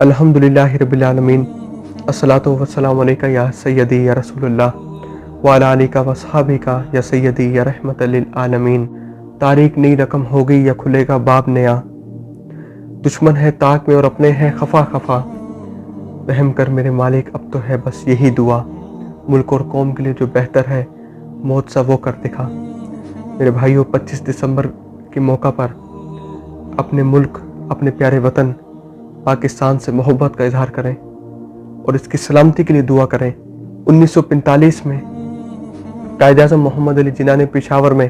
الحمدللہ رب العالمین الصلاۃ والسلام علیکہ یا سیدی یا رسول اللہ وعلی آلہ وصحابہ یا سیدی یا رحمت للعالمین۔ تاریخ نئی رقم ہوگی یا کھلے گا باب نیا، دشمن ہے طاق میں اور اپنے ہیں خفا خفا، رحم کر میرے مالک اب تو ہے بس یہی دعا، ملک اور قوم کے لیے جو بہتر ہے موت سا وہ کر دکھا۔ میرے بھائیوں، 25 دسمبر کے موقع پر اپنے ملک، اپنے پیارے وطن پاکستان سے محبت کا اظہار کریں اور اس کی سلامتی کے لیے دعا کریں۔ 1945 میں قائد اعظم محمد علی جناح نے پشاور میں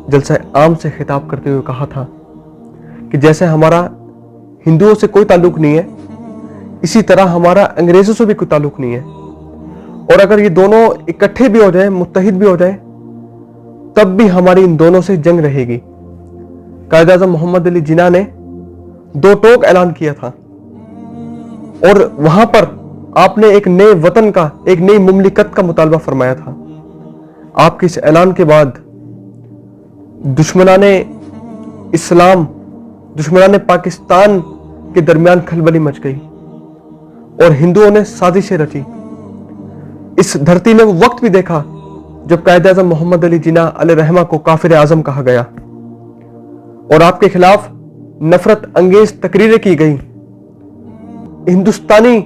جلسہ عام سے خطاب کرتے ہوئے کہا تھا کہ جیسے ہمارا ہندوؤں سے کوئی تعلق نہیں ہے، اسی طرح ہمارا انگریزوں سے بھی کوئی تعلق نہیں ہے، اور اگر یہ دونوں اکٹھے بھی ہو جائیں، متحد بھی ہو جائیں، تب بھی ہماری ان دونوں سے جنگ رہے گی۔ قائد اعظم محمد علی جناح نے دو ٹوک اعلان کیا تھا، اور وہاں پر آپ نے ایک نئے وطن کا، ایک نئی مملکت کا مطالبہ فرمایا تھا۔ آپ کے اس اعلان کے بعد دشمنان اسلام، دشمنان پاکستان کے درمیان کھلبلی مچ گئی اور ہندوؤں نے سازشیں رچی۔ اس دھرتی نے وہ وقت بھی دیکھا جب قائد اعظم محمد علی جناح علیہ رحمہ کو کافر اعظم کہا گیا اور آپ کے خلاف نفرت انگیز تقریریں کی گئی۔ ہندوستانی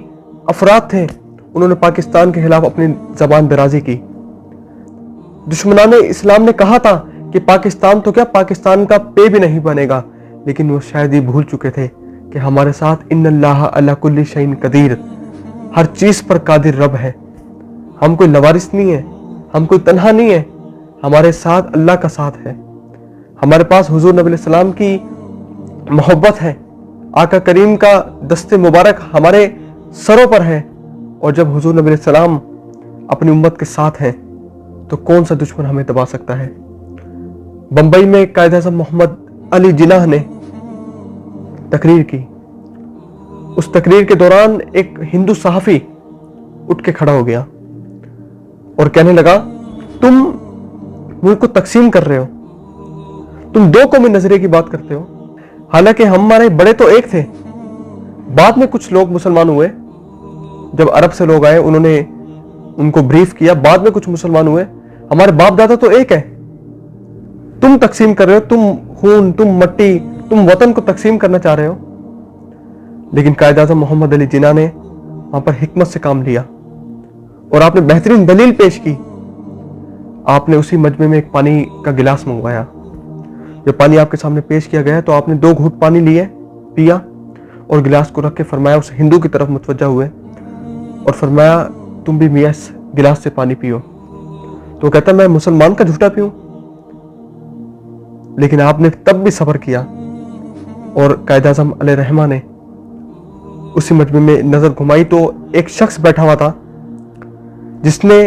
افراد تھے، انہوں نے پاکستان کے خلاف اپنی زبان درازی کی۔ دشمنان اسلام نے کہا تھا کہ پاکستان تو کیا، پاکستان کا پے بھی نہیں بنے گا، لیکن وہ شاید ہی بھول چکے تھے کہ ہمارے ساتھ ان اللہ علی کل شیء قدیر، ہر چیز پر قادر رب ہے۔ ہم کوئی لوارث نہیں ہے، ہم کوئی تنہا نہیں ہے، ہمارے ساتھ اللہ کا ساتھ ہے۔ ہمارے پاس حضور نبی علیہ السلام کی محبت ہے، آقا کریم کا دست مبارک ہمارے سروں پر ہے، اور جب حضور نبی علیہ السلام اپنی امت کے ساتھ ہیں تو کون سا دشمن ہمیں دبا سکتا ہے۔ بمبئی میں قائد اعظم محمد علی جناح نے تقریر کی۔ اس تقریر کے دوران ایک ہندو صحافی اٹھ کے کھڑا ہو گیا اور کہنے لگا، تم ملک کو تقسیم کر رہے ہو، تم دو قومی نظریے کی بات کرتے ہو، حالانکہ ہمارے بڑے تو ایک تھے، بعد میں کچھ لوگ مسلمان ہوئے، جب عرب سے لوگ آئے انہوں نے ان کو بریف کیا، بعد میں کچھ مسلمان ہوئے، ہمارے باپ دادا تو ایک ہے، تم تقسیم کر رہے ہو، تم خون، تم مٹی، تم وطن کو تقسیم کرنا چاہ رہے ہو۔ لیکن قائد اعظم محمد علی جناح نے وہاں پر حکمت سے کام لیا اور آپ نے بہترین دلیل پیش کی۔ آپ نے اسی مجمع میں ایک پانی کا گلاس منگوایا، جب پانی آپ کے سامنے پیش کیا گیا تو آپ نے 2 گھونٹ پانی لیے، پیا اور گلاس کو رکھ کے فرمایا، اس ہندو کی طرف متوجہ ہوئے اور فرمایا، تم بھی میاں اس گلاس سے پانی پیو۔ تو وہ کہتا ہے، میں مسلمان کا جھوٹا پیوں؟ لیکن آپ نے تب بھی صبر کیا، اور قائد اعظم علیہ رحمہ نے اسی مجمع میں نظر گھمائی تو ایک شخص بیٹھا ہوا تھا جس نے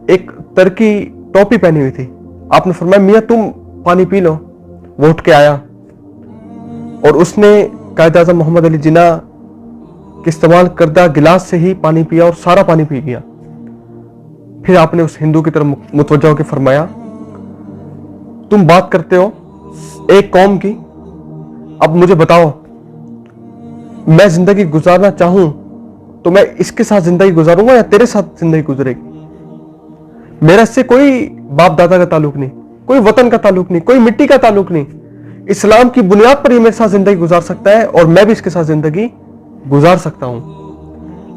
ایک ترکی ٹوپی پہنی ہوئی تھی۔ آپ نے فرمایا، میاں تم پانی پی لو۔ وہ اٹھ کے آیا اور اس نے قائد اعظم محمد علی جناح کے استعمال کردہ گلاس سے ہی پانی پیا اور سارا پانی پی گیا۔ پھر آپ نے اس ہندو کی طرف متوجہ ہو کے فرمایا، تم بات کرتے ہو ایک قوم کی، اب مجھے بتاؤ، میں زندگی گزارنا چاہوں تو میں اس کے ساتھ زندگی گزاروں گا یا تیرے ساتھ زندگی گزرے گی؟ میرا اس سے کوئی باپ دادا کا تعلق نہیں، کوئی وطن کا تعلق نہیں، کوئی مٹی کا تعلق نہیں، اسلام کی بنیاد پر یہ میرے ساتھ زندگی گزار سکتا ہے اور میں بھی اس کے ساتھ زندگی گزار سکتا ہوں۔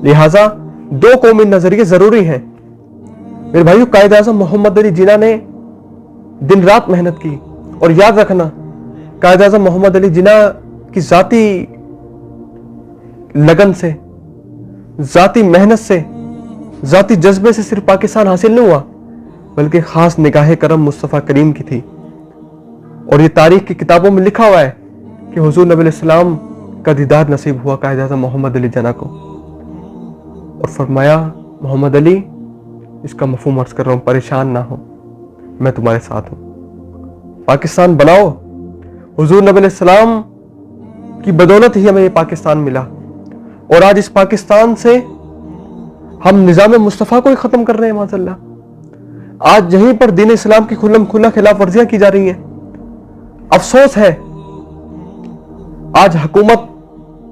لہٰذا 2 قومی نظریے ضروری ہیں۔ میرے بھائیو، قائد اعظم محمد علی جناح نے دن رات محنت کی، اور یاد رکھنا، قائد اعظم محمد علی جناح کی ذاتی لگن سے، ذاتی محنت سے، ذاتی جذبے سے صرف پاکستان حاصل نہیں ہوا، بلکہ خاص نگاہ کرم مصطفیٰ کریم کی تھی۔ اور یہ تاریخ کی کتابوں میں لکھا ہوا ہے کہ حضور نبی علیہ السلام کا دیدار نصیب ہوا قائد اعظم محمد علی جناح کو، اور فرمایا، محمد علی، اس کا مفہوم عرض کر رہا ہوں، پریشان نہ ہو، میں تمہارے ساتھ ہوں، پاکستان بناؤ۔ حضور نبی علیہ السلام کی بدولت ہی ہمیں یہ پاکستان ملا، اور آج اس پاکستان سے ہم نظام مصطفیٰ کو ہی ختم کر رہے ہیں، معاذ اللہ۔ آج یہیں پر دین اسلام کی کھلم کھلا خلاف ورزیاں کی جا رہی ہیں۔ افسوس ہے، آج حکومت